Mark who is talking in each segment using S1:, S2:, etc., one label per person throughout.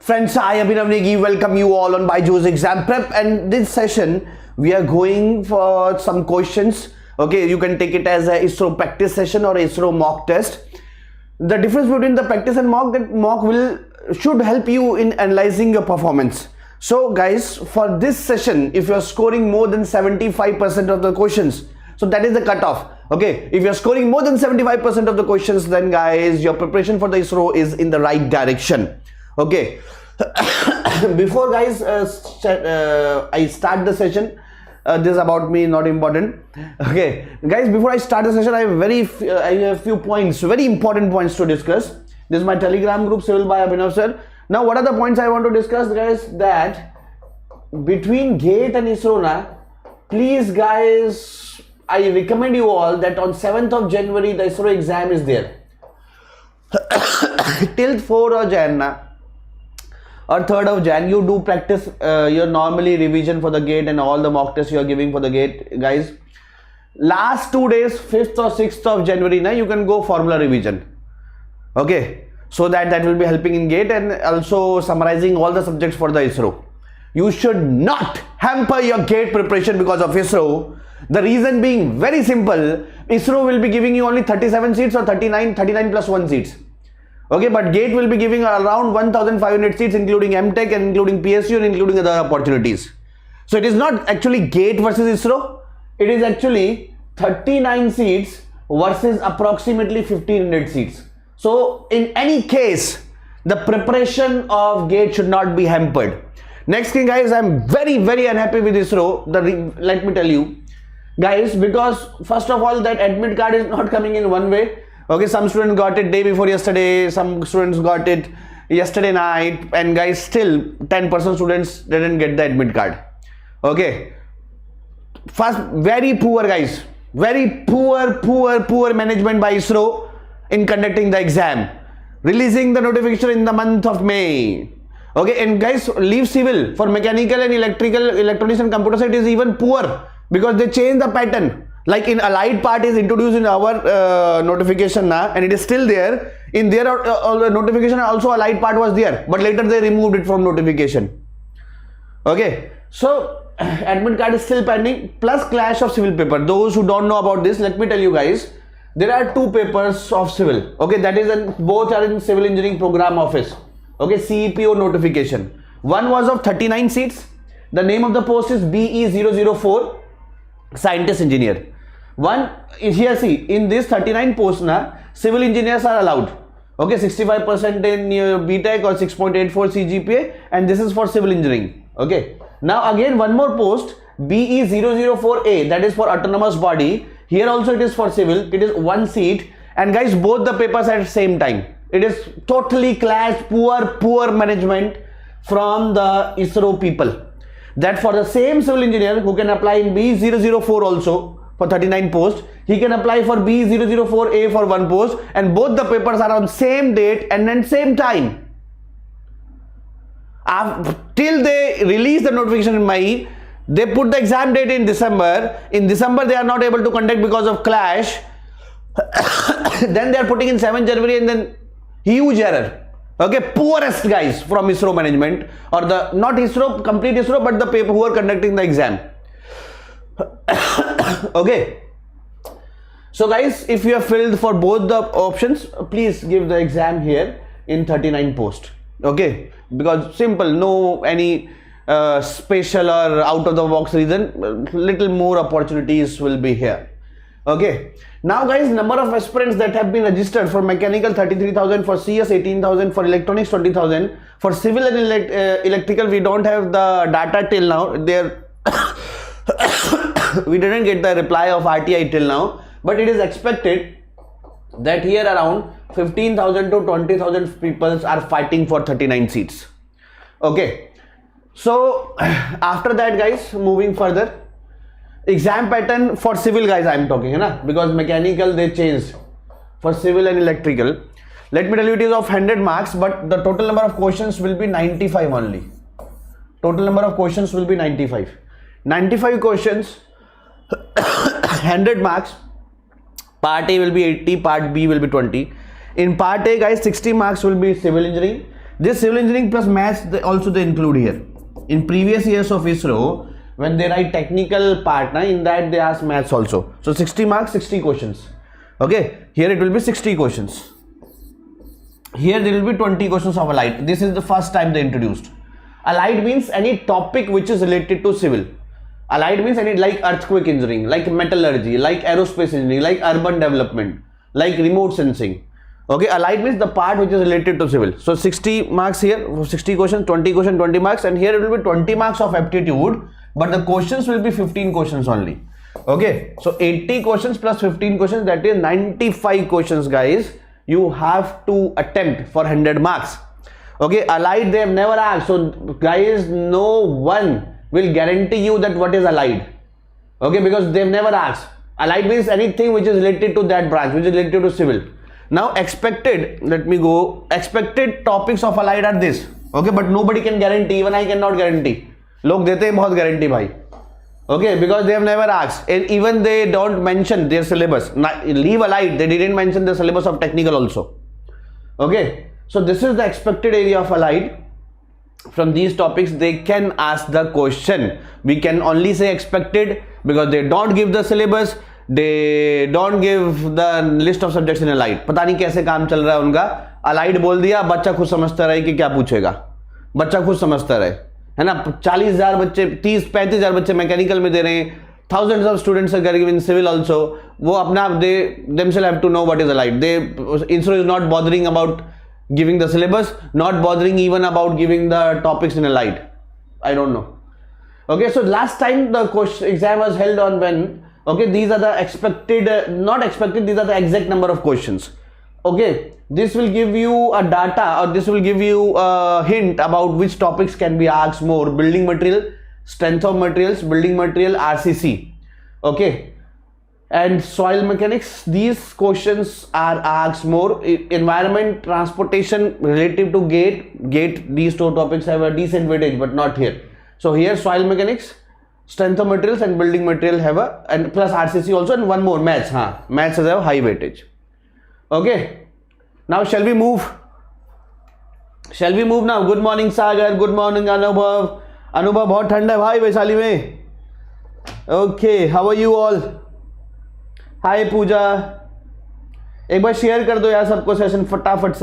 S1: Friends, I Abhinav Negi welcome you all on BYJU'S exam prep, and this session we are going for some questions. Okay, you can take it as a ISRO practice session or ISRO mock test. The difference between the practice and mock, that mock should help you in analyzing your performance. So guys, for this session, if you are scoring more than 75% of the questions, so that is the cutoff. Okay, if you are scoring more than 75% of the questions, then guys, your preparation for the ISRO is in the right direction. Okay, before guys I start the session, this is about me, not important. Okay guys, before I start the session, I have a few points, very important points to discuss. This is my telegram group, Civil by Abhinav sir. Now what are the points I want to discuss, guys? That between GATE and ISRO, please guys, I recommend you all that on 7th of January the ISRO exam is there. Till 4th of Jan or 3rd of Jan, you do practice your normally revision for the GATE and all the mock tests you are giving for the GATE, guys. Last 2 days, 5th or 6th of January, you can go formula revision. Okay, so that will be helping in GATE and also summarizing all the subjects for the ISRO. You should not hamper your GATE preparation because of ISRO. The reason being very simple. ISRO will be giving you only 37 seats or 39 plus 1 seats. Okay, but GATE will be giving around 1,500 seats, including MTech and including PSU and including other opportunities. So it is not actually GATE versus ISRO. It is actually 39 seats versus approximately 1,500 seats. So in any case, the preparation of GATE should not be hampered. Next thing, guys, I am very unhappy with ISRO. Let me tell you, guys, because first of all, that admit card is not coming in one way. Okay, some students got it day before yesterday, some students got it yesterday night, and guys, still 10% students didn't get the admit card. Okay, first, very poor, guys, very poor management by ISRO in conducting the exam, releasing the notification in the month of May. Okay, and guys, leave civil for mechanical and electrical, electronics and computer science is even poor because they changed the pattern. Like in allied part is introduced in our notification now, and it is still there. In their notification also allied part was there, but later they removed it from notification. Okay, so admit card is still pending, plus clash of civil paper. Those who don't know about this, let me tell you guys, there are 2 papers of civil. Okay, that is both are in civil engineering program office. Okay, CEPO notification. One was of 39 seats. The name of the post is BE004 scientist engineer. One is here, see, in this 39 posts civil engineers are allowed. Okay, 65% in your BTech or 6.84 CGPA, and this is for civil engineering. Okay, now again one more post, BE004A, that is for autonomous body. Here also it is for civil. It is 1 seat, and guys, both the papers at the same time. It is totally clash, poor management from the ISRO people. That for the same civil engineer who can apply in B004 also for 39 posts, he can apply for B004A for 1 post, and both the papers are on same date and then same time. Till they release the notification in May, they put the exam date in December. In December, they are not able to conduct because of clash. Then they are putting in 7th January, and then huge error. Okay, poorest guys from ISRO management, or the not ISRO, complete ISRO, but the people who are conducting the exam. Okay, so guys, if you have filled for both the options, please give the exam here in 39 post. Okay, because simple, no any special or out of the box reason, little more opportunities will be here. Okay, now guys, number of aspirants that have been registered for mechanical 33,000, for CS 18,000, for electronics 20,000, for civil and electrical we don't have the data till now. There we didn't get the reply of RTI till now, but it is expected that here around 15,000 to 20,000 people are fighting for 39 seats. Okay, so after that, guys, moving further, exam pattern for civil, guys, I am talking, because mechanical they changed for civil and electrical. Let me tell you, it is of 100 marks, but the total number of questions will be 95 only. Total number of questions will be 95. 95 questions, 100 marks. Part A will be 80, part B will be 20. In part A, guys, 60 marks will be civil engineering, This civil engineering plus maths also they include here. In previous years of ISRO, when they write technical part, in that they ask maths also. So 60 marks, 60 questions. Okay, here it will be 60 questions. Here there will be 20 questions of allied. This is the first time they introduced. Allied means any topic which is related to civil. Allied means any like earthquake engineering, like metallurgy, like aerospace engineering, like urban development, like remote sensing. Okay, allied means the part which is related to civil. So 60 marks here, 60 questions, 20 questions, 20 marks, and here it will be 20 marks of aptitude, but the questions will be 15 questions only. Okay, so 80 questions plus 15 questions, that is 95 questions, guys. You have to attempt for 100 marks. Okay, allied they have never asked. So guys, no one will guarantee you that what is allied. Okay, because they have never asked. Allied means anything which is related to that branch, which is related to civil. Now expected, let me go, expected topics of allied are this. Okay, but nobody can guarantee, even I cannot guarantee. Log dete hain bahut guarantee bhai. Okay, because they have never asked, and even they don't mention their syllabus. Leave allied, they didn't mention the syllabus of technical also. Okay, so this is the expected area of allied. From these topics they can ask the question. We can only say expected because they don't give the syllabus, they don't give the list of subjects in allied. पता नहीं कैसे काम चल रहा है उनका. allied बोल दिया, बच्चा खुद समझता रहे कि क्या पूछेगा, बच्चा खुद समझता रहे, है ना. 40,000 बच्चे, 30-35,000 बच्चे मैकेनिकल में दे रहे हैं, thousands of students are getting in civil also. वो अपना they themselves have to know what is allied. ISRO is not bothering about giving the syllabus, not bothering even about giving the topics in allied. I don't know. Okay, so last time the exam was held on when? Okay, these are the expected, not expected, these are the exact number of questions. Okay, this will give you a data, or this will give you a hint about which topics can be asked more. Building material, strength of materials, building material, RCC. Okay, and soil mechanics, these questions are asked more. Environment, transportation relative to gate, these two topics have a decent weightage, but not here. So here soil mechanics, strength of materials and building material have a, and plus RCC also, and one more maths. Maths has a high weightage. Okay, now shall we move? Shall we move now? Good morning Sagar, good morning Anubhav. Anubhav बहुत ठंडा है भाई वैशाली में. Okay, how are you all? हाय पूजा, एक बार share कर दो यार सबको सेशन, फटाफट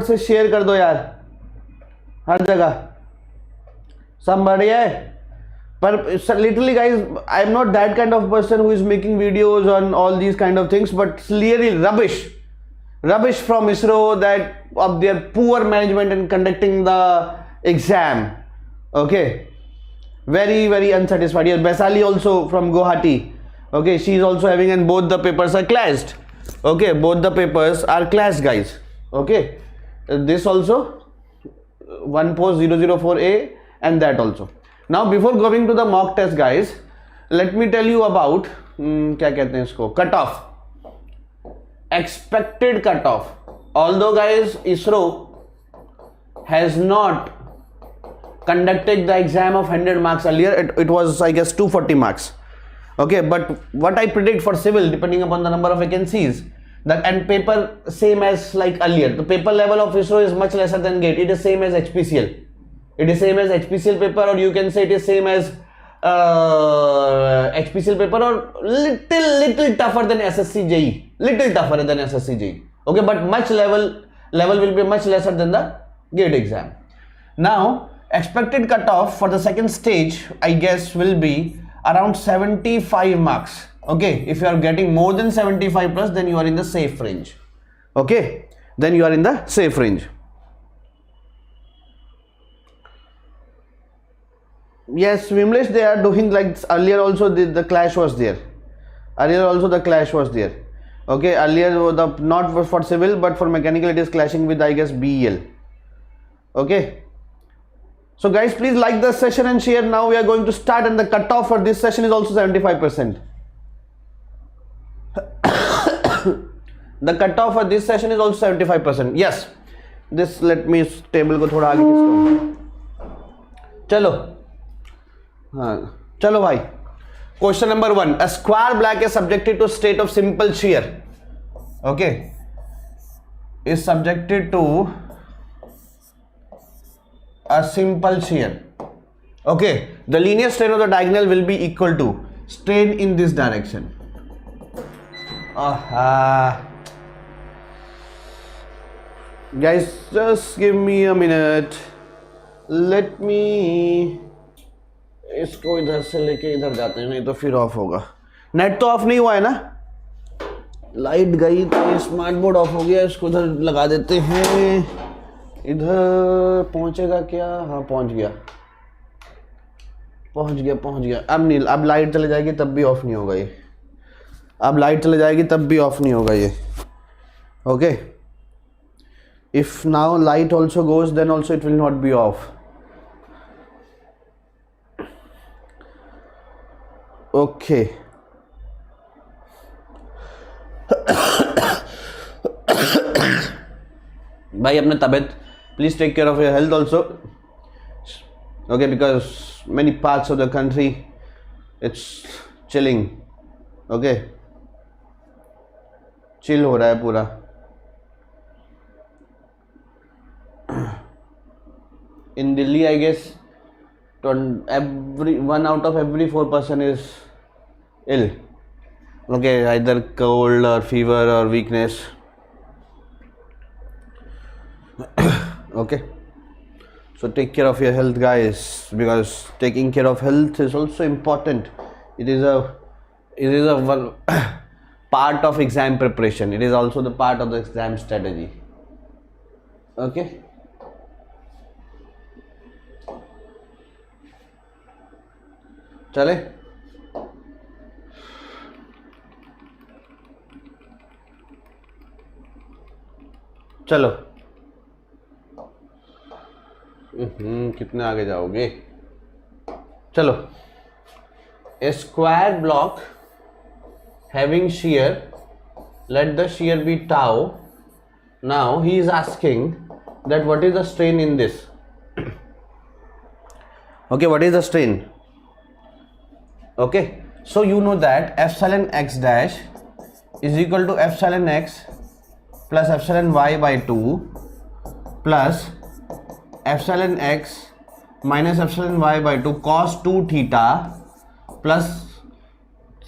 S1: से शेयर कर दो यार हर जगह, सब बढ़िया है. पर literally guys, I am not that kind of person who is making videos on all these kind of things, but clearly rubbish from ISRO, that of their poor management in conducting the exam. Okay, very unsatisfied. Yes, Baisali also from Guwahati. Okay, she is also having, and both the papers are clashed. Okay, both the papers are clashed, guys. Okay, this also one post 004A and that also. Now before going to the mock test, guys, let me tell you about क्या कहते हैं इसको, cutoff, expected cutoff. Although guys, ISRO has not conducted the exam of 100 marks earlier, it was I guess 240 marks. Okay, but what I predict for civil, depending upon the number of vacancies, that and paper same as like earlier, the paper level of ISRO is much lesser than GATE. It is same as HPCL. It is same as HPCL paper, or you can say it is same as HPCL paper, or little tougher than SSC JE. Little tougher than SSC JE. Okay, but much level will be much lesser than the GATE exam. Now expected cutoff for the second stage, I guess, will be around 75 marks. Okay, if you are getting more than 75 plus, then you are in the safe range. Okay, then you are in the safe range. Yes, Vimlesh, they are doing like earlier also the clash was there. Earlier also the clash was there. Okay, earlier the not for civil but for mechanical it is clashing with I guess BEL. Okay. So guys, please like the session and share. Now we are going to start, and the cutoff for this session is also 75%. The cutoff for this session is also 75%. Yes. This, let me table को थोड़ा आगे खींचता हूँ. चलो. हाँ, चलो भाई. Question number 1. A square block is subjected to state of simple shear. Okay. is subjected to a simple shear. Okay, the linear strain of the diagonal will be equal to strain in this direction. Guys, just give me a minute. Let me इसको इधर से लेके इधर जाते हैं, नहीं तो फिर ऑफ होगा. नेट तो ऑफ नहीं हुआ है ना? लाइट गई तो स्मार्ट बोर्ड ऑफ हो गया. इसको इधर लगा देते हैं. इधर पहुंचेगा क्या? हाँ पहुंच गया. अब नहीं, अब लाइट चले जाएगी तब भी ऑफ नहीं होगा ये. अब लाइट चले जाएगी तब भी ऑफ नहीं होगा ये. Okay, if now light also goes then also it will not be off. Okay, भाई अपने तबीयत, please take care of your health also. Okay, because many parts of the country it's chilling. Okay, chill हो रहा है पूरा. In Delhi I guess one out of every 4 person is ill. Okay, either cold or fever or weakness. Okay, so take care of your health, guys, because taking care of health is also important. It is a one part of exam preparation. It is also the part of the exam strategy. Okay, चले. चलो, कितने आगे जाओगे? चलो. A square block having shear, let the shear be tau. Now he is asking that what is the strain in this. Okay, what is the strain? Okay, so you know that epsilon x dash is equal to epsilon x plus epsilon y by 2 plus epsilon x minus epsilon y by 2 cos 2 theta plus,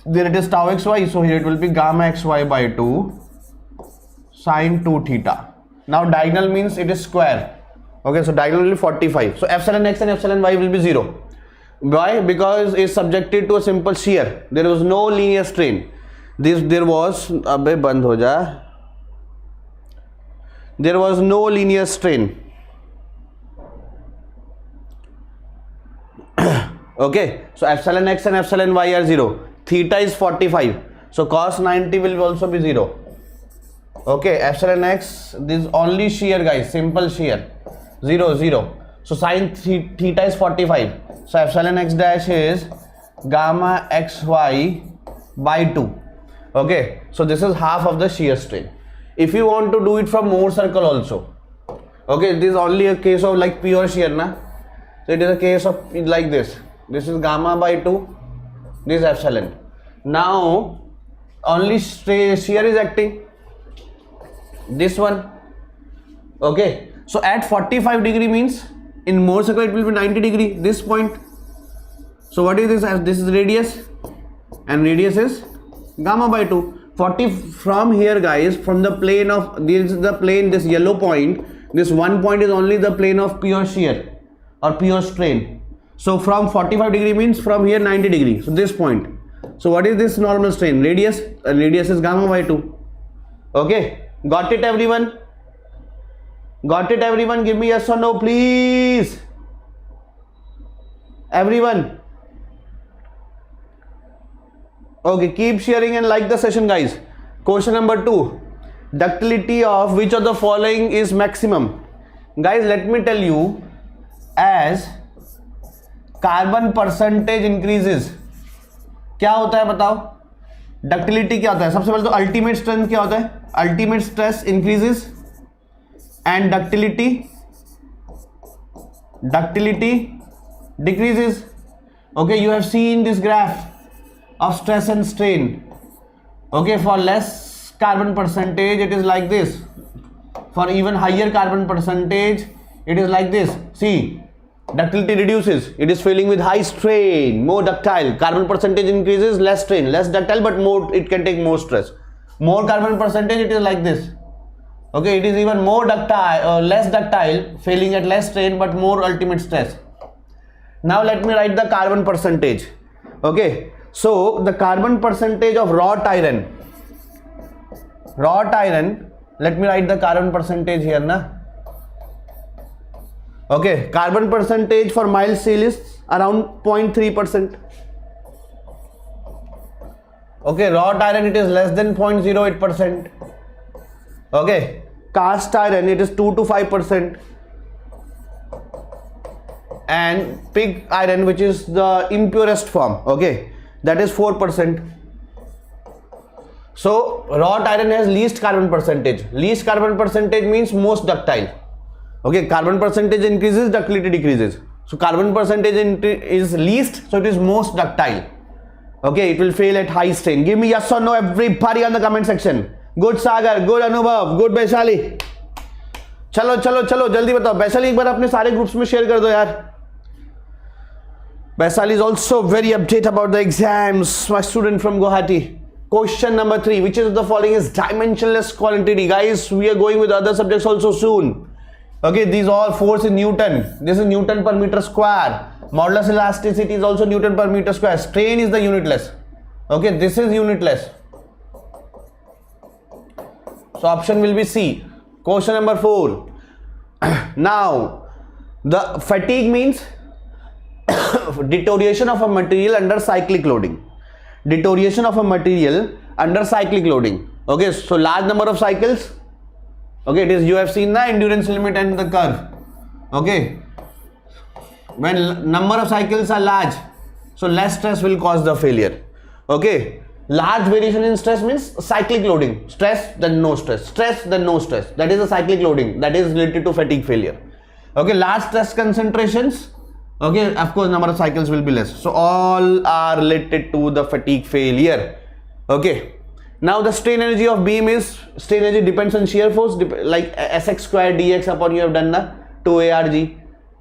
S1: there it is tau xy, so here it will be gamma xy by 2 sin 2 theta. Now diagonal means it is square. Okay, so diagonal will be 45. So epsilon x and epsilon y will be 0. Why? Because it is subjected to a simple shear. There was no linear strain. There was no linear strain. Okay, so epsilon x and epsilon y are 0. Theta is 45, so cos 90 will also be 0. Okay, epsilon x, this is only shear, guys, simple shear, 0 0. So sin theta is 45, so epsilon x dash is gamma xy by 2. Okay, so this is half of the shear strain. If you want to do it from Mohr circle also, okay, this is only a case of like pure shear, na? So it is a case of like this. This is gamma by 2, this is epsilon. Now only shear is acting, this one. Okay, so at 45 degree means in Mohr circle it will be 90 degree, this point. So what is this? This is radius, and radius is gamma by 2. 40 from here, guys, from the plane of, this is the plane, this yellow point, this one point is only the plane of pure shear or pure strain. So from 45 degree means from here 90 degree, so this point. So what is this normal strain? Radius, and radius is gamma by 2. Okay, got it everyone? Got it everyone? Give me yes or no please. Everyone. Okay, keep sharing and like the session, guys. Question number 2. Ductility of which of the following is maximum? Guys, let me tell you, as carbon percentage increases क्या होता है बताओ? Ductility क्या होता है? सबसे पहले तो अल्टीमेट स्ट्रेंथ क्या होता है? Ultimate stress increases and ductility decreases. Okay, you have seen this graph of stress and strain. Okay, for less carbon percentage it is like this, For even higher carbon percentage, it is like this. See, ductility reduces. It is filling with high strain, more ductile. Carbon percentage increases, less strain, less ductile, but more. It can take more stress. More carbon percentage, it is like this. Okay, it is even more ductile, less ductile, failing at less strain, but more ultimate stress. Now let me write the carbon percentage. Okay, so the carbon percentage of wrought iron. Let me write the carbon percentage here, na. Okay, carbon percentage for mild steel is around 0.3%. Okay, wrought iron, it is less than 0.08%. Okay, cast iron, it is 2 to 5%. And pig iron, which is the impurest form, okay, that is 4%. So wrought iron has least carbon percentage. Least carbon percentage means most ductile. Okay, carbon percentage increases, ductility decreases. So carbon percentage is least, so it is most ductile. Okay, it will fail at high strain. Give me yes or no, everybody, on the comment section. Good Sagar, good Anubhav, good Vaishali. चलो चलो चलो जल्दी बताओ. वैशाली एक बार अपने सारे groups में share कर दो यार. Vaishali is also very update about the exams. My student from Guwahati. Question number 3. Which of the following is dimensionless quantity? Guys, we are going with other subjects also soon. Okay, these all force in Newton. This is Newton per meter square. Modulus elasticity is also Newton per meter square. Strain is the unitless. Okay, this is unitless. So option will be C. Question number 4. Now, the fatigue means deterioration of a material under cyclic loading. Deterioration of a material under cyclic loading. Okay, so large number of cycles. Okay, it is, you have seen the endurance limit and the curve. Okay, when number of cycles are large, so less stress will cause the failure. Okay, large variation in stress means cyclic loading. Stress, then no stress. Stress, then no stress. That is a cyclic loading. That is related to fatigue failure. Okay, large stress concentrations. Okay, of course, number of cycles will be less. So all are related to the fatigue failure. Okay. Now the strain energy of beam is, strain energy depends on shear force, like Sx square dx upon, you have done the 2arg.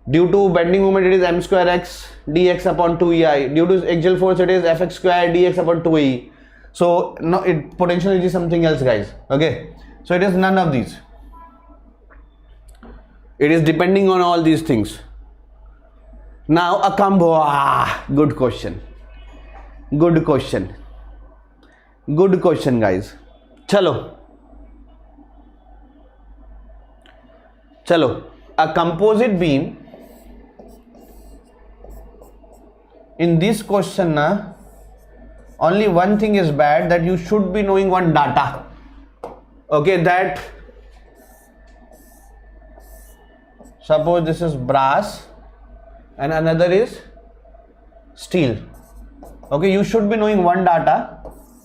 S1: Due to bending moment, it is m square x dx upon 2ei. Due to axial force, it is fx square dx upon 2e. So no, potential energy is something else, guys. Okay, so it is none of these. It is depending on all these things. Now a combo. Good question. Good question. Good question, guys. Chalo. A composite beam. In this question, only one thing is bad, that you should be knowing one data. Okay, that suppose this is brass and another is steel. Okay, you should be knowing one data,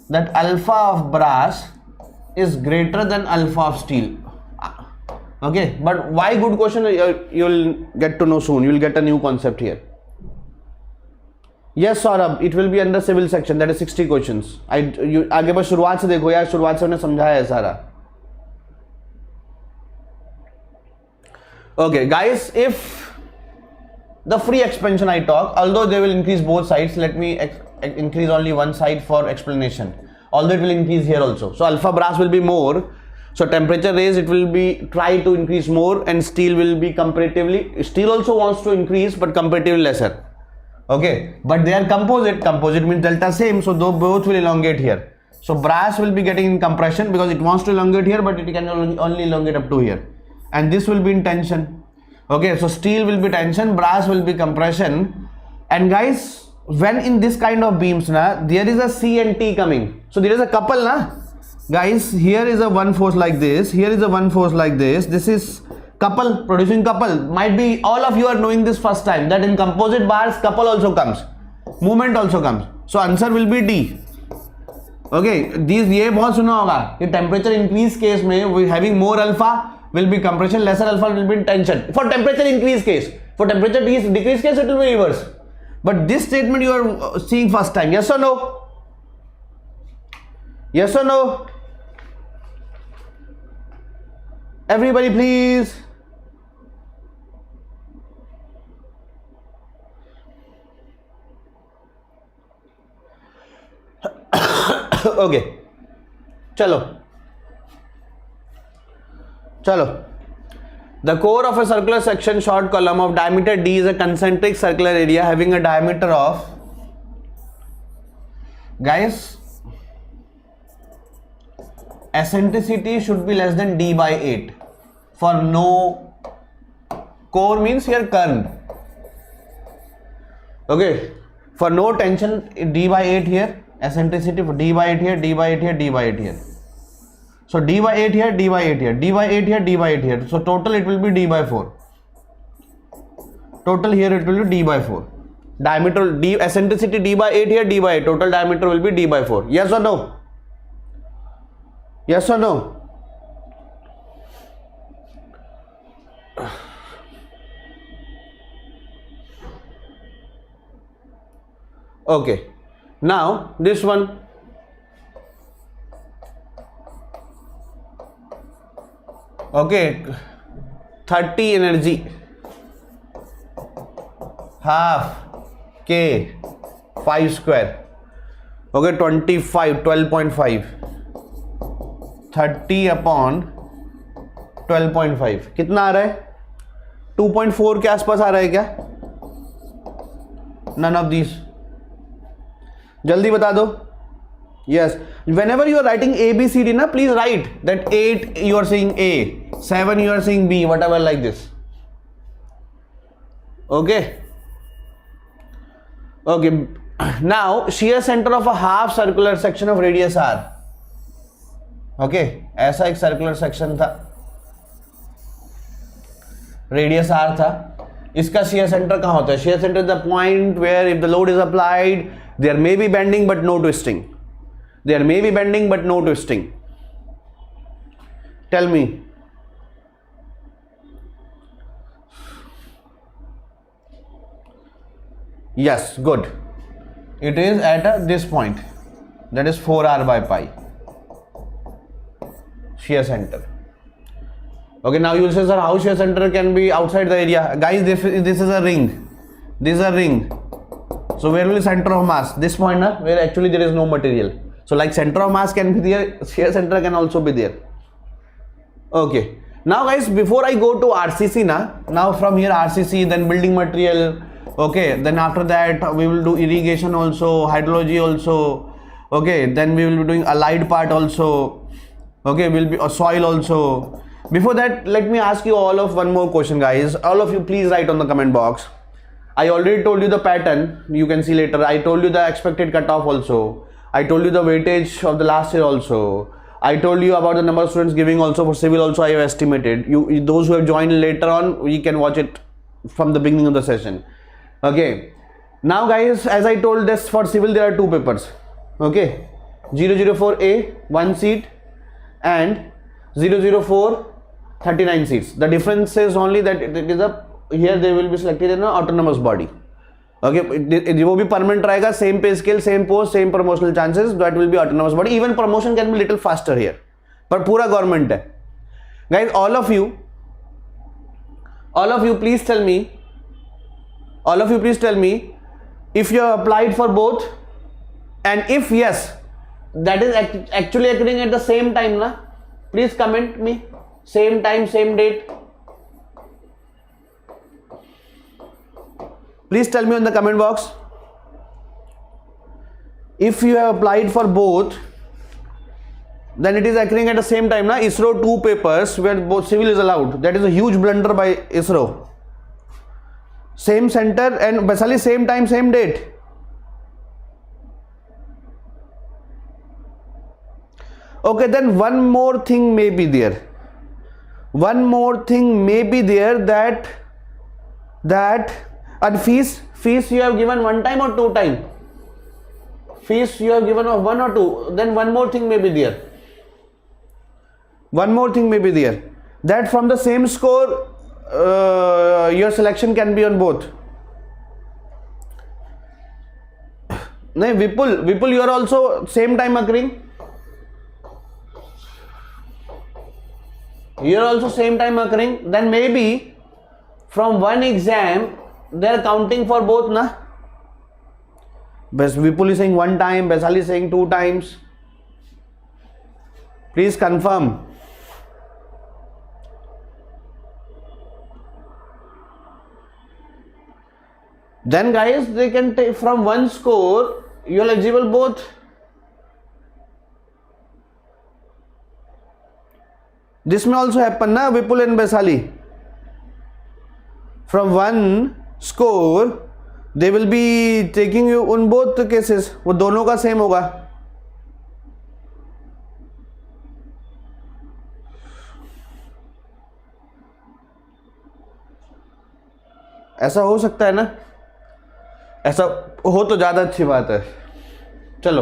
S1: that alpha of brass is greater than alpha of steel. Okay, but why good question, you'll get to know soon. You will get a new concept here. Yes Saurabh, it will be under civil section, that is 60 questions. आगे बस शुरुआत से देखो यार, शुरुआत से उन्हें समझाया है सारा. Okay guys, if the free expansion I talk, although they will increase both sides, let me increase only one side for explanation. Although it will increase here also. So alpha brass will be more. So temperature raised, it will be try to increase more, and steel will be comparatively, steel also wants to increase but comparatively lesser. Okay, but they are composite. Composite means delta same, so both will elongate here. So brass will be getting in compression because it wants to elongate here, but it can only elongate up to here. And this will be in tension. Okay, so steel will be tension, brass will be compression. And guys, when in this kind of beams, there is a C and T coming. So there is a couple, guys. Here is a one force like this. Here is a one force like this. This is couple, producing couple. Might be all of you are knowing this first time, that in composite bars couple also comes, movement also comes. So answer will be D. Okay, these ये बहुत सुना होगा कि temperature increase case में we having more alpha will be compression, lesser alpha will be tension. For temperature increase case, for temperature decrease case it will be reverse. But this statement you are seeing first time. Yes or no? Yes or no? Everybody please. Okay, chalo. The core of a circular section short column of diameter d is a concentric circular area having a diameter of, guys, eccentricity should be less than d by 8 for no core, means here kern. Okay, for no tension d by 8 here, eccentricity for d by 8 here, d by 8 here, d by 8 here. So d by 8 here, d by 8 here, d by 8 here, d by 8 here. So total it will be d by 4. Total here it will be d by 4. Diameter d, eccentricity d by 8 here, d by 8. Total diameter will be d by 4. Yes or no? Yes or no? Okay. Now this one. Okay, 30 energy, half K 5 square. Okay, 25, 12.5, 30 upon 12.5 कितना आ रहा है? 2.4 के आसपास आ रहा है क्या? None of these. जल्दी बता दो. Yes, whenever you are writing A, B, C, D, na, please write that 8 you are saying A, 7 you are saying B, whatever like this. Okay. Okay. Now shear center of a half circular section of radius R. Okay, ऐसा एक circular section था, radius R था. इसका shear center कहाँ होता है? Shear center is the point where if the load is applied, there may be bending but no twisting. There may be bending but no twisting. Tell me. Yes, good. It is at this point. That is 4R by pi. Shear center. Okay, now you will say, sir, how shear center can be outside the area? Guys, this is a ring. This is a ring. So where will be center of mass? This point, na, where actually there is no material. So like center of mass can be there, shear center can also be there. Okay. Now guys, before I go to RCC now from here RCC, then building material. Okay. Then after that we will do irrigation also, hydrology also. Okay. Then we will be doing allied part also. Okay. Will be soil also. Before that, let me ask you all of one more question, guys. All of you please write on the comment box. I already told you the pattern. You can see later. I told you the expected cutoff also. I told you the weightage of the last year also. I told you about the number of students giving also. For civil also I have estimated. Those who have joined later on, we can watch it from the beginning of the session. Okay. Now guys, as I told this, for civil there are two papers. Okay. 004A 1 seat and 004 39 seats. The difference is only that it is a, here they will be selected in an autonomous body. Okay, वो भी permanent रहेगा, same pay scale, same post, same promotional chances. That will be autonomous body. Even promotion can be little faster here. पर पूरा government है. Guys, all of you, please tell me. All of you, please tell me if you have applied for both, and if yes, that is actually occurring at the same time, na? Please comment me. Same time, same date. Please tell me in the comment box if you have applied for both, then it is occurring at the same time, na? ISRO 2 papers where both civil is allowed. That is a huge blunder by ISRO. Same center and basically same time, same date. Okay, then one more thing may be there. One more thing may be there, that and fees you have given one time or two time? Fees you have given of one or two. Then one more thing may be there. One more thing may be there, that from the same score your selection can be on both. No, Vipul, you are also same time occurring. here also same time occurring, then maybe from one exam they are counting for both, na? Vipul is saying one time, Baisali is saying 2 times. Please confirm. Then guys, they can take from one score, you are eligible both. This may also happen, na, Vipul and Baisali. From one score, they will be taking you on both the cases. वो दोनों का same होगा. ऐसा हो सकता है ना? ऐसा हो तो ज़्यादा अच्छी बात है. चलो.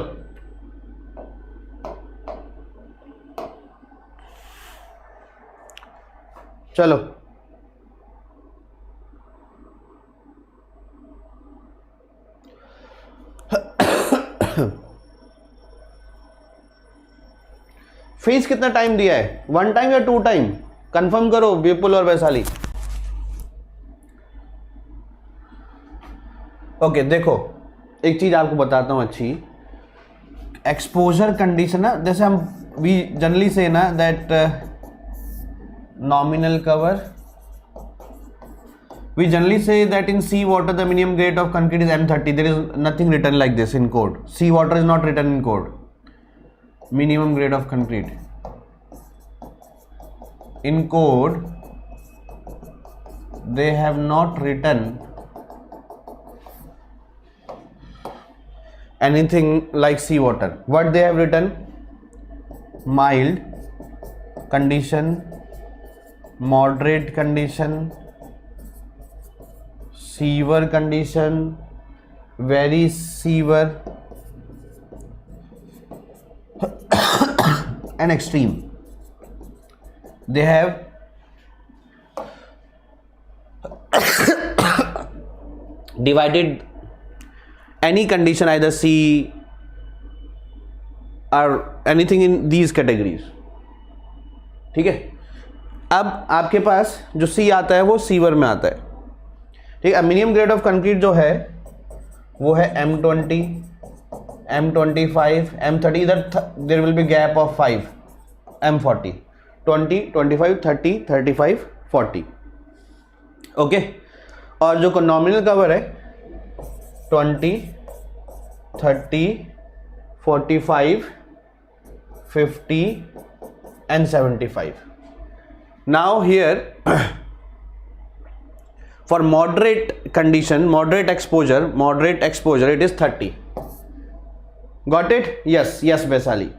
S1: चलो. फीस कितना टाइम दिया है? 1 टाइम या 2 टाइम? कंफर्म करो विपुल और वैशाली. ओके, देखो एक चीज आपको बताता हूं अच्छी. एक्सपोजर कंडीशन ना, जैसे हम वी जनरली से ना that nominal cover, we generally say that in sea water the minimum grade of concrete is M30. There is nothing written like this in code. Sea water is not written in code. Minimum grade of concrete in code, they have not written anything like sea water. What they have written? Mild condition, moderate condition, severe condition, very severe and extreme. They have divided any condition, either C or anything in these categories. ठीक है. अब आपके पास जो सी आता है वो sewer में आता है. ठीक है. मिनिमम ग्रेड ऑफ कंक्रीट जो है वो है M20, M25, M30. इधर there will be gap of 5, M40, 20, 25, 30, 35, 40. Okay. और जो नॉमिनल कवर है 20, 30, 45, 50 and 75. Now here for moderate condition, moderate exposure it is 30. Got it? Yes, yes Vaisali.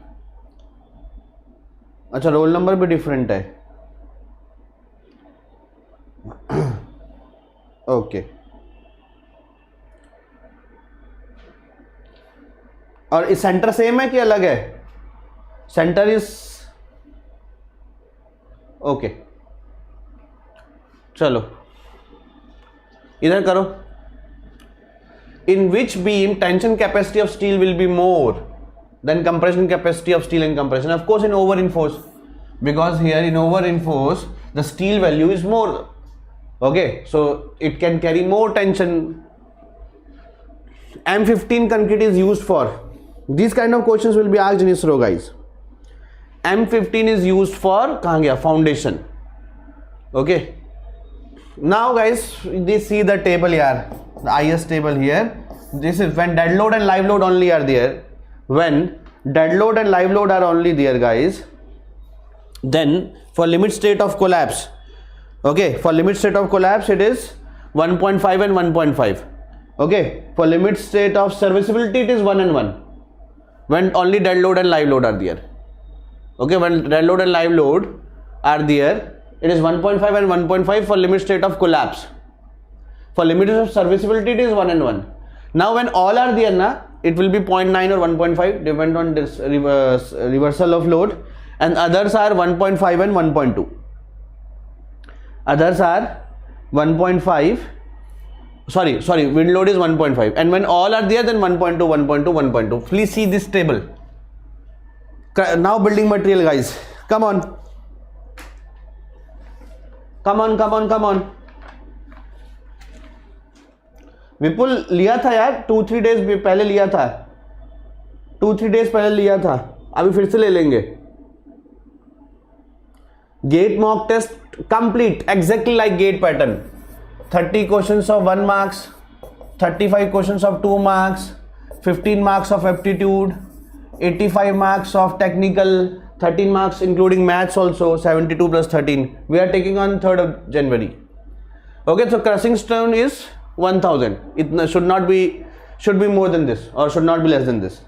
S1: अच्छा, roll number भी डिफरेंट है. ओके. और इस centre same है कि अलग है? Centre is okay. चलो इधर करो. In which beam tension capacity of steel will be more than compression capacity of steel and compression? Of course in over reinforce, because here in over reinforce the steel value is more. Okay, so it can carry more tension. M15 concrete is used for these kind of questions will be asked in ISRO guys. M15 is used for कहाँ गया? Foundation. Okay. Now guys, they see the table here, the IS table here. This is when dead load and live load only are there. When dead load and live load are only there guys, then for limit state of collapse, okay, for limit state of collapse it is 1.5 and 1.5. Okay, for limit state of serviceability it is 1 and 1 when only dead load and live load are there. Okay, when dead load and live load are there it is 1.5 and 1.5 for limit state of collapse. For limit of serviceability it is 1 and 1. Now when all are there na, it will be 0.9 or 1.5 depend on this reversal of load, and others are 1.5 and 1.2. Others are 1.5, sorry, wind load is 1.5, and when all are there then 1.2, 1.2, 1.2. Please see this table. Now building material guys, come on. Come on come on come on. Vipul लिया था यार 2-3 days पहले लिया था, 2-3 days पहले लिया था, अभी फिर से ले लेंगे। GATE mock test complete exactly like GATE pattern, 30 questions of 1 marks, 35 questions of 2 marks, 15 marks of aptitude, 85 marks of technical, 13 marks including maths also, 72 plus 13. We are taking on 3rd of January. Okay, so crushing stone is 1000. It should be more than this or should not be less than this.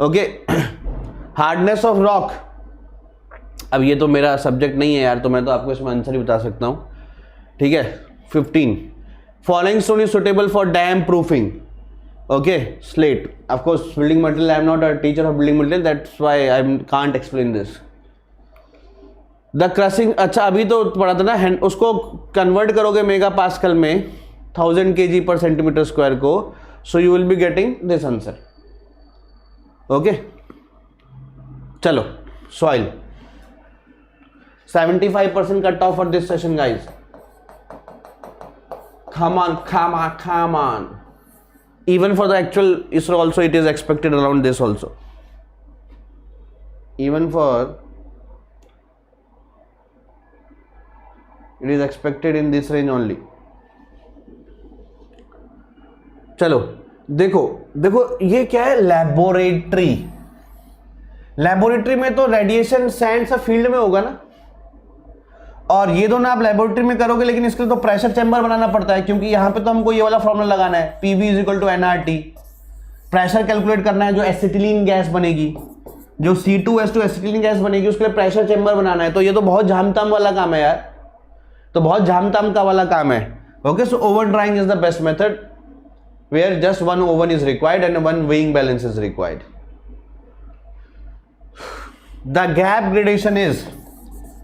S1: Okay, hardness of rock. अब ये तो मेरा subject नहीं है यार, तो मैं तो आपको इसमें आंसर ही बता सकता हूँ, ठीक है। 15. Falling stone is suitable for dam proofing. Okay, slate. Of course, building material. I am not a teacher of building material. That's why I can't explain this. The crushing. अच्छा अभी तो पढ़ा था ना, उसको कन्वर्ट करोगे मेगा पास्कल में 1000 kg per centimeter square को, so you will be getting this answer. Okay. चलो, soil. 75% cut off for this session, guys. Come on, come on, come on. Even for the actual ISRO also it is expected around this also. Even for it is expected in this range only. चलो देखो देखो ये क्या है, laboratory. Laboratory में तो radiation sand सब field में होगा ना, और ये दोनों आप लेबोरेटरी में करोगे, लेकिन इसके लिए तो प्रेशर चैम्बर बनाना पड़ता है, क्योंकि यहाँ पे तो हमको ये वाला फॉर्मूला लगाना है, PV = nRT। प्रेशर कैलकुलेट करना है, जो एसिटिलीन गैस बनेगी, जो C2H2 एसिटिलीन गैस बनेगी, उसके लिए प्रेशर चैम्बर बनाना है। तो ये तो बहुत झामताम वाला काम है यार, तो बहुत झामताम का वाला काम है। Okay, so oven drying is the best method where just 1 oven is required and 1 weighing balance is required. The gap gradation is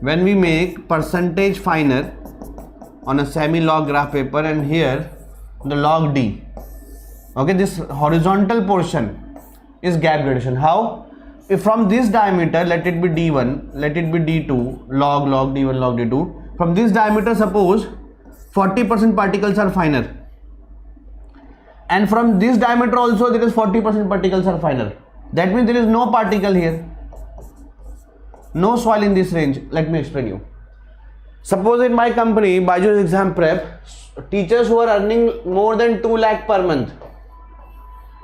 S1: when we make percentage finer on a semi-log graph paper, and here the log D. Okay, this horizontal portion is gap gradation. How? If from this diameter, let it be D1, let it be D2, log D1, log D2. From this diameter, suppose 40% particles are finer, and from this diameter also there is 40% particles are finer. That means there is no particle here. No soil in this range. Let me explain you. Suppose in my company, BYJU'S exam prep, teachers who are earning more than 2 lakh per month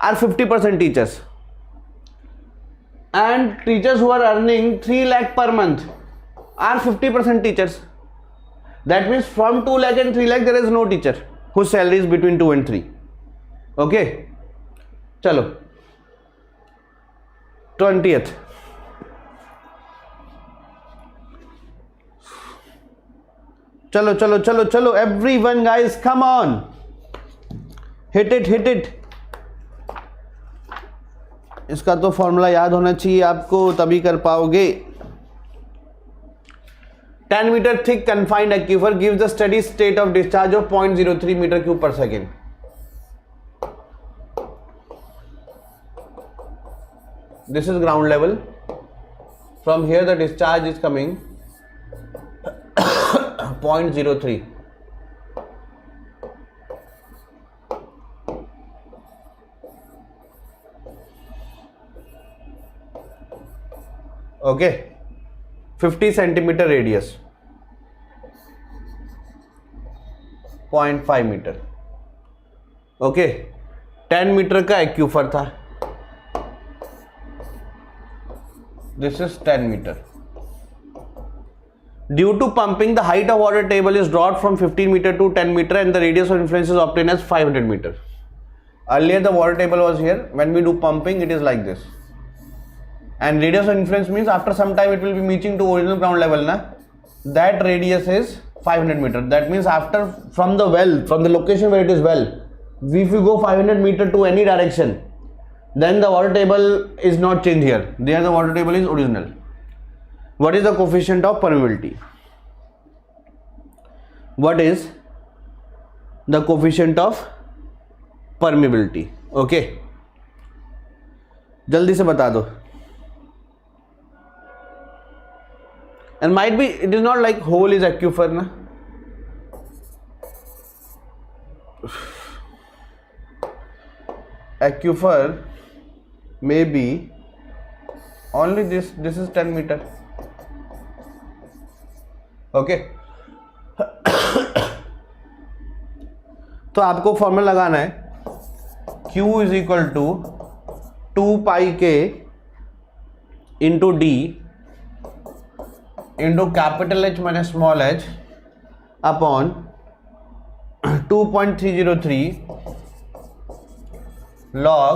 S1: are 50% teachers, and teachers who are earning 3 lakh per month are 50% teachers. That means from 2 lakh and 3 lakh there is no teacher whose salary is between 2 and 3. Okay, चलो 20th. चलो चलो चलो चलो everyone guys, come on, hit it। इसका तो formula याद होना चाहिए आपको, तभी कर पाओगे। 10 meter thick confined aquifer gives the steady state of discharge of 0.03 meter cube per second. This is ground level. From here the discharge is coming 0.03. Okay, 50 centimeter radius, 0.5 meter. Okay, 10 meter का aquifer था, this is 10 meter. Due to pumping, the height of water table is dropped from 15 meter to 10 meter and the radius of influence is obtained as 500 meter. Earlier the water table was here. When we do pumping, it is like this. And radius of influence means after some time it will be reaching to original ground level, na? That radius is 500 meter. That means after, from the well, from the location where it is well, if you go 500 meter to any direction, then the water table is not changed here. There the water table is original. What is the coefficient of permeability? What is the coefficient of permeability? Okay, जल्दी से बता दो। and might be it is not like whole is aquifer na. Aquifer may be only this is 10 meter. Okay. तो आपको formula लगाना है Q is equal to 2 pi के into D into capital H minus small h upon 2.303 log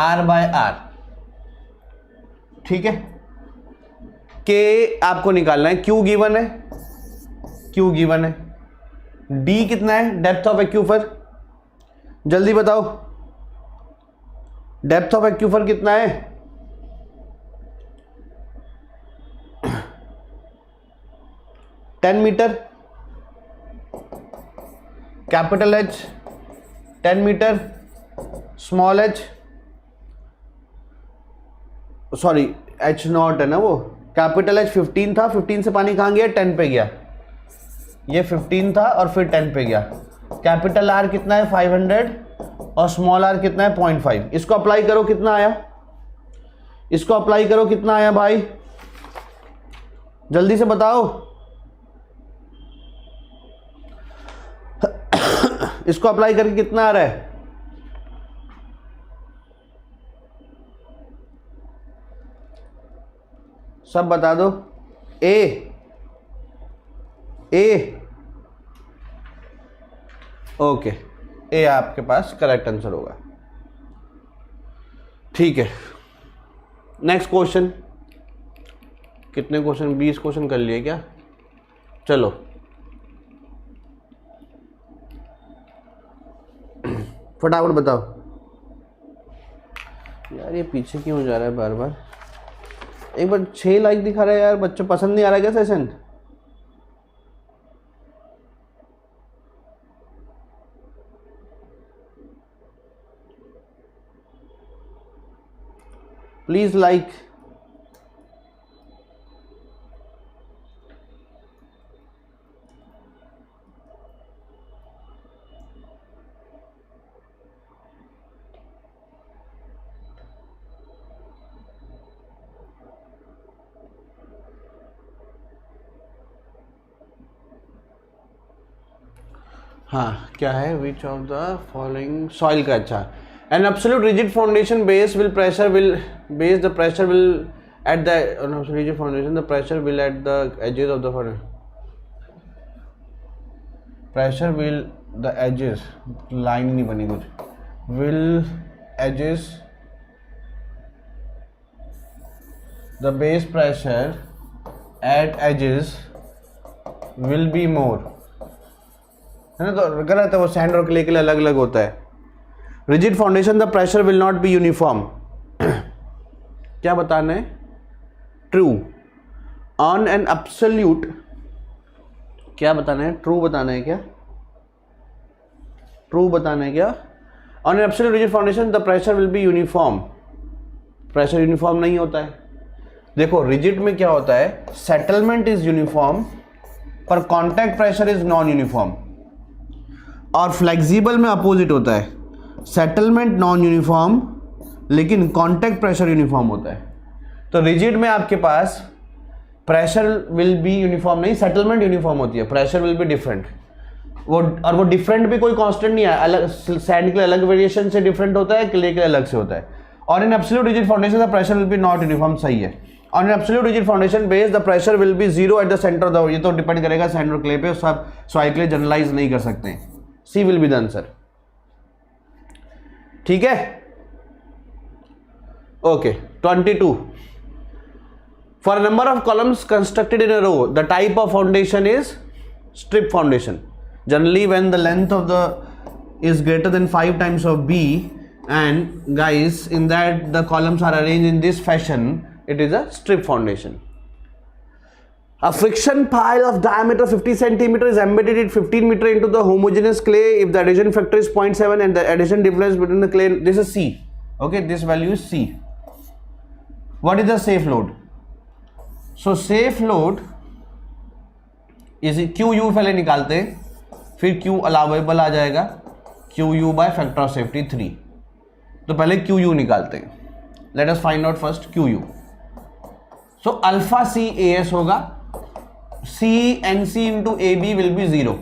S1: R by R. ठीक है. K आपको निकालना है. Q गिवन है, Q गिवन है. D कितना है? Depth of aquifer. जल्दी बताओ, डेप्थ ऑफ एक्यूफर कितना है? Ten metre. Capital H 10 metre, small h sorry H not है ना वो. कैपिटल H 15 था, 15 से पानी कहाँ गया? 10 पे गया. ये 15 था और फिर 10 पे गया. कैपिटल R कितना है? 500 और स्मॉल r कितना है? 0.5. इसको अप्लाई करो, कितना आया? इसको अप्लाई करो, कितना आया भाई? जल्दी से बताओ. इसको अप्लाई करके कितना आ रहा है? सब बता दो. ए ओके, ए आपके पास करेक्ट आंसर होगा. ठीक है. Next question. कितने क्वेश्चन? 20 क्वेश्चन कर लिए क्या? चलो फटाफट बताओ यार. ये पीछे क्यों जा रहा है बार बार? एक बार 6 लाइक दिखा रहा है यार. बच्चों पसंद नहीं आ रहा क्या सेशन? Please like. हाँ क्या है? Which of the following soil का. अच्छा. An absolute rigid foundation base will pressure will base the pressure will at the rigid foundation the pressure will at the edges of the foundation. Pressure will the edges line नहीं बनी कुछ. Will edges the base pressure at edges will be more. है ना? तो गलत है वो. Sand और क्ले के लिए अलग अलग होता है. Rigid foundation the pressure will not be uniform. क्या बताना है? ट्रू. On an absolute. क्या बताना है? ट्रू बताना है क्या? ट्रू बताना है क्या? On an absolute rigid foundation the pressure will be uniform. Pressure uniform नहीं होता है. देखो रिजिड में क्या होता है? सेटलमेंट इज यूनिफॉर्म पर contact pressure is non uniform. और फ्लेक्सिबल में अपोजिट होता है. सेटलमेंट नॉन यूनिफॉर्म लेकिन कांटेक्ट प्रेशर यूनिफॉर्म होता है. तो रिजिड में आपके पास प्रेशर विल बी यूनिफॉर्म नहीं, सेटलमेंट यूनिफॉर्म होती है. Pressure will be different. वो डिफरेंट भी कोई कांस्टेंट नहीं है. अलग सैंड के लिए अलग वेरिएशन से डिफरेंट होता है, क्ले के लिए अलग से होता है. और in absolute rigid foundation the pressure will be not uniform. सही है. On an absolute rigid foundation base the pressure will be 0 at the centre of the. ये तो डिपेंड करेगा सैंड और क्ले पे. सब सॉइल के लिए जनरलाइज नहीं कर सकते. C will be the answer. ठीक है. Okay. 22. For number of columns constructed in a row the type of foundation is strip foundation. Generally when the length of the is greater than 5 times of B, and guys in that the columns are arranged in this fashion, it is a strip foundation. A friction pile of diameter 50 centimeter is embedded at 15 meter into the homogeneous clay if the adhesion factor is 0.7 and the adhesion difference between the clay. This is C. Okay, this value is C. What is the safe load? So safe load is Q U पहले निकालते हैं, फिर Q allowable आ जाएगा, Q U by factor of safety 3। तो पहले Q U निकालते हैं। Let us find out first Q U. So alpha C A S होगा, C N C into A B will be 0।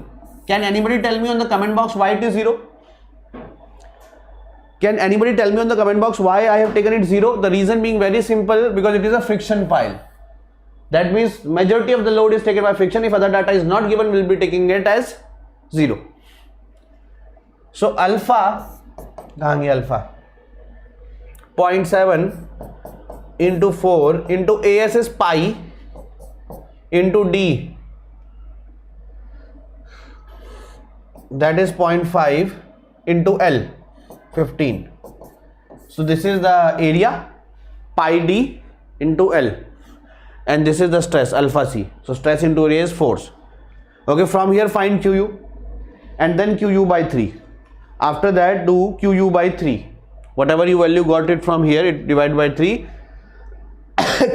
S1: Can anybody tell me on the comment box why it is 0? Can anybody tell me on the comment box why I have taken it 0? The reason being very simple, because it is a friction pile. That means majority of the load is taken by friction. If other data is not given, we'll be taking it as 0. So alpha, कहाँ गया alpha? 0.7 into 4 into AS is pi into D. That is 0.5 into L. 15. So this is the area, pi d into L, and this is the stress, alpha c. So stress into area is force. Okay, from here find Qu and then Qu by 3. After that do Qu by 3. Whatever you value got it from here, it divide by 3.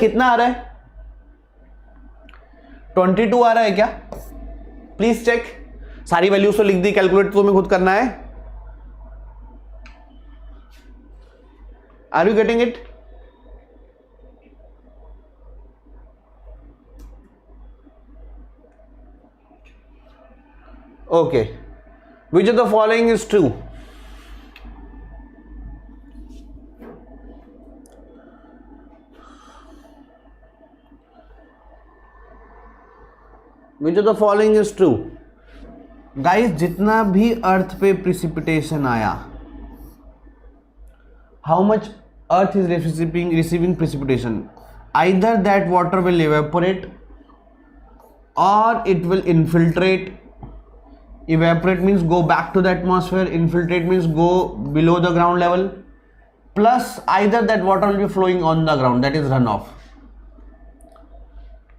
S1: कितना आ रहा है? 22 आ रहा है क्या? Please check. सारी values तो लिख दी, calculate तो तुम्हें खुद करना है। Are you getting it? Okay. Which of the following is true? Which of the following is true? Guys, जितना भी अर्थ पे प्रिसिपिटेशन आया, how much earth is receiving precipitation? Either that water will evaporate or it will infiltrate. Evaporate means go back to the atmosphere, infiltrate means go below the ground level, plus either that water will be flowing on the ground, that is runoff.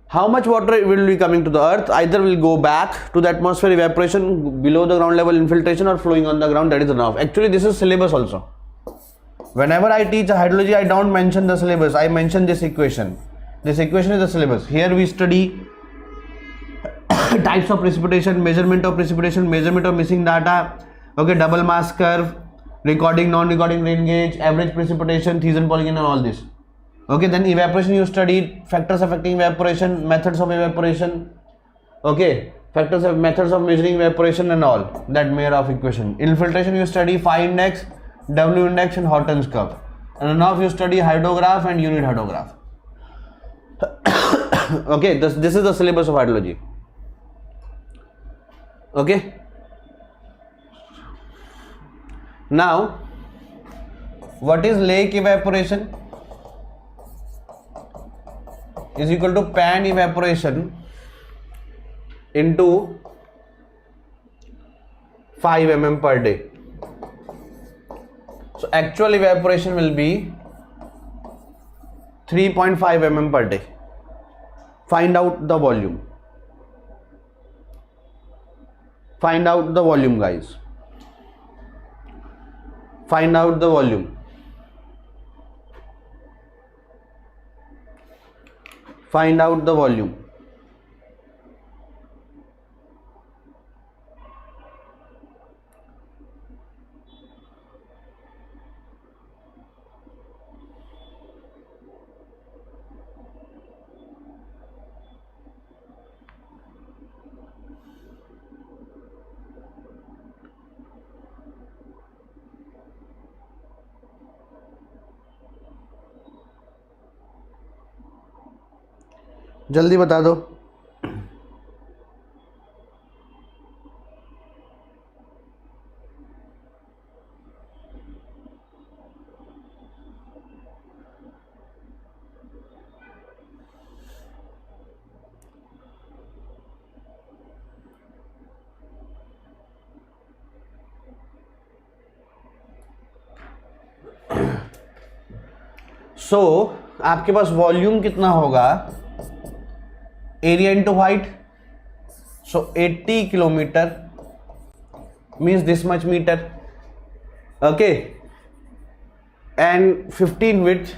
S1: How much water will be coming to the earth? Either will go back to the atmosphere, evaporation, below the ground level infiltration, or flowing on the ground, that is runoff. Actually this is syllabus also. Whenever I teach hydrology, I don't mention the syllabus, I mention this equation. This equation is the syllabus. Here we study types of precipitation, measurement of precipitation, measurement of missing data, okay, double mass curve, recording, non-recording rain gauge, average precipitation, Thiessen polygon, and all this. Okay, then evaporation you studied, factors affecting evaporation, methods of evaporation, okay, methods of measuring evaporation and all that made of equation. Infiltration you study phi index, W index and Horton's curve. And runoff you study hydrograph and unit hydrograph. Okay, this is the syllabus of hydrology. Okay. Now, what is lake evaporation? Is equal to pan evaporation into 5 mm per day. So actual evaporation will be 3.5 mm per day. Find out the volume. Find out the volume, guys. Find out the volume. Find out the volume. जल्दी बता दो। आपके पास volume कितना होगा? Area into height. So 80 kilometer means this much meter, okay, and 15 width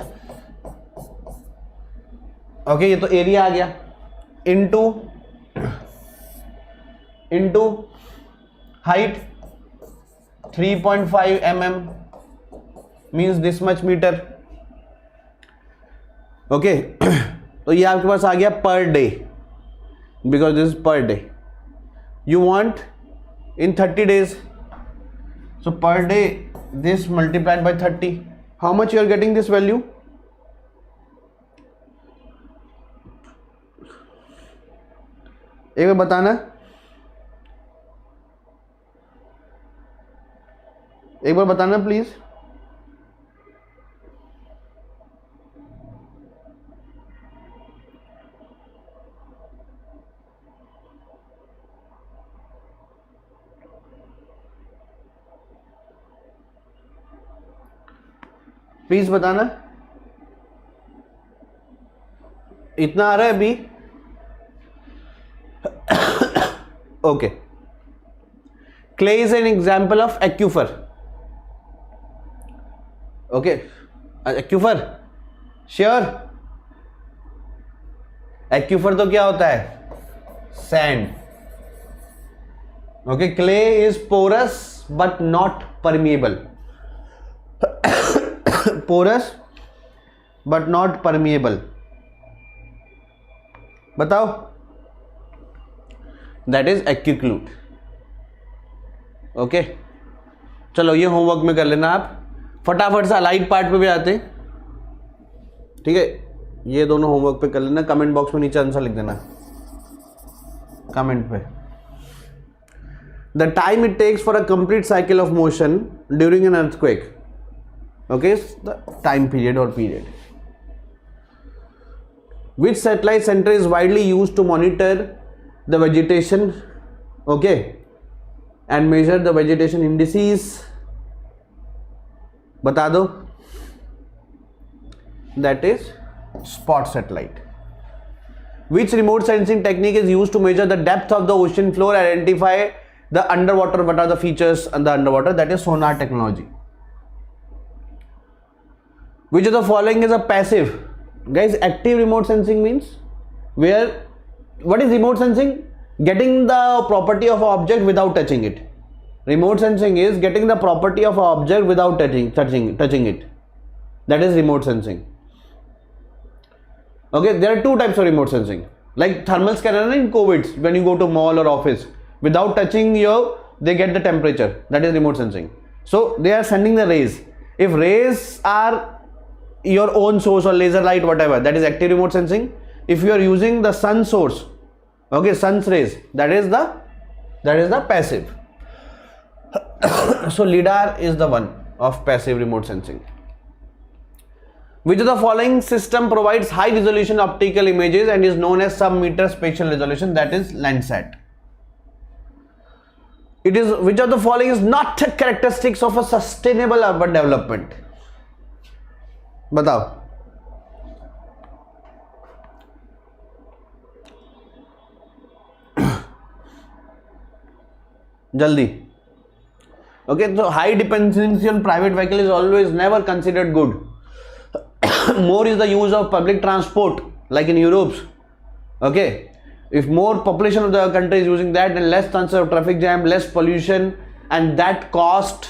S1: okay, ये तो area आ गया, into height 3.5 mm means this much metre. Okay, तो ये आपके पास आ गया per day, because this is per day. You want in 30 days, so per day this multiplied by 30, how much you are getting this value? एक बार बताना, एक बार बताना प्लीज। प्लीज बताना, इतना आ रहा है अभी? Okay, clay is an example of aquifer. Okay, aquifer sure? Aquifer तो क्या होता है? Sand. Okay, clay is porous but not permeable, porous but not permeable। बताओ, that is acute। ओके, चलो ये होमवर्क में कर लेना आप। फटाफट से अलाइड पार्ट पे भी आते हैं, ठीक है? ये दोनों होमवर्क पे कर लेना। कमेंट बॉक्स में नीचे आंसर लिख देना कमेंट पे। The time it takes for a complete cycle of motion during an earthquake. Okay, the time period or period. Which satellite center is widely used to monitor the vegetation, okay, and measure the vegetation indices? बता दो। That is spot satellite. Which remote sensing technique is used to measure the depth of the ocean floor, identify the underwater? What are the features on the underwater? That is sonar technology. Which of the following is a passive? Guys, active remote sensing means where, what is remote sensing? Getting the property of an object without touching it. Remote sensing is getting the property of an object without touching it. That is remote sensing. Okay, there are two types of remote sensing. Like thermal scanner in COVID, when you go to mall or office, without touching they get the temperature. That is remote sensing. So they are sending the rays. If rays are your own source or laser light, whatever, that is active remote sensing. If you are using the sun source, okay, sun's rays, that is the passive. So lidar is the one of passive remote sensing. Which of the following system provides high resolution optical images and is known as sub-meter spatial resolution? That is Landsat. It is, which of the following is not characteristics of a sustainable urban development? बताओ। जल्दी। Okay, तो high dependency on private vehicle is always never considered good. More is the use of public transport like in Europe. Okay, if more population of the country is using that, then less chances of traffic jam, less pollution, and that cost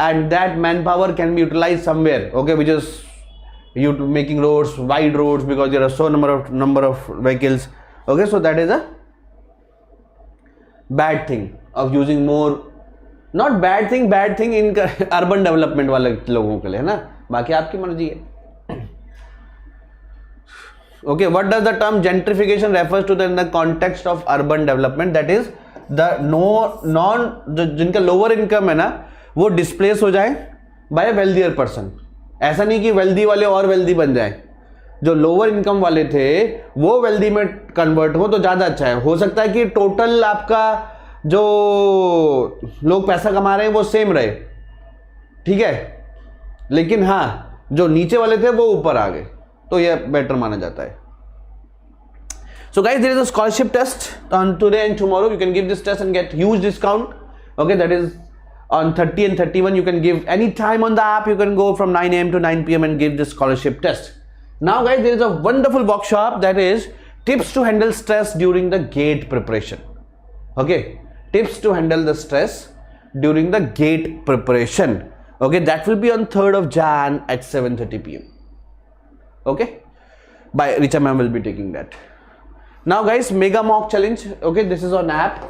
S1: and that manpower can be utilized somewhere, okay, which is you making roads, wide roads, because there are so number of vehicles. Okay, so that is a bad thing of using more, not bad thing in urban development वाले लोगों के लिए, है ना? बाकी आपकी मर्जी है। Okay, what does the term gentrification refers to in the context of urban development? That is the जिनका lower income है ना, वो displace हो जाए by a wealthier person। ऐसा नहीं कि wealthy वाले और wealthy बन जाए, जो lower income वाले थे वो wealthy में convert हो तो ज़्यादा अच्छा है। हो सकता है कि total आपका जो लोग पैसा कमा रहे हैं वो सेम रहे, ठीक है, लेकिन हाँ जो नीचे वाले थे वो ऊपर आ गए, तो ये बेटर माना जाता है। So guys, there is a scholarship test on today and tomorrow. You can give this test and get huge discount. Okay, that is on 30 and 31. You can give any time on the app. You can go from 9 AM to 9 PM and give this scholarship test. Now guys, there is a wonderful workshop that is tips to handle stress during the gate preparation. Okay, tips to handle the stress during the gate preparation. Okay, that will be on 3rd of Jan at 7:30 p.m. Okay, by Richa ma'am will be taking that. Now guys, mega mock challenge. Okay, this is on app,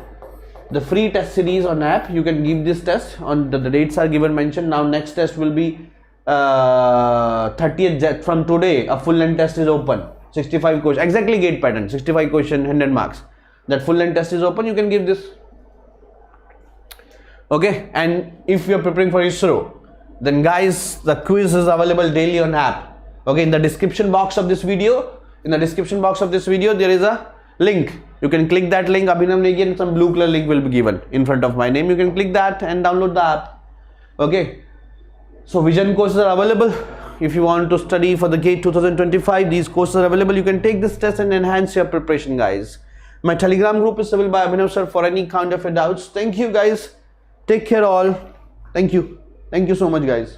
S1: the free test series on app. You can give this test on the dates are given mentioned. Now next test will be 30th from today. A full length test is open, 65 question, exactly gate pattern, 65 question, 100 marks. That full length test is open. You can give this. Okay, and if you are preparing for ISRO, then guys, the quiz is available daily on app. Okay, in the description box of this video, there is a link. You can click that link. Abhinav Negi and some blue color link will be given in front of my name. You can click that and download the app. Okay, so vision courses are available. If you want to study for the GATE 2025, these courses are available. You can take this test and enhance your preparation, guys. My Telegram group is available by Abhinav sir for any kind of doubts. Thank you, guys. Take care all. Thank you so much, guys.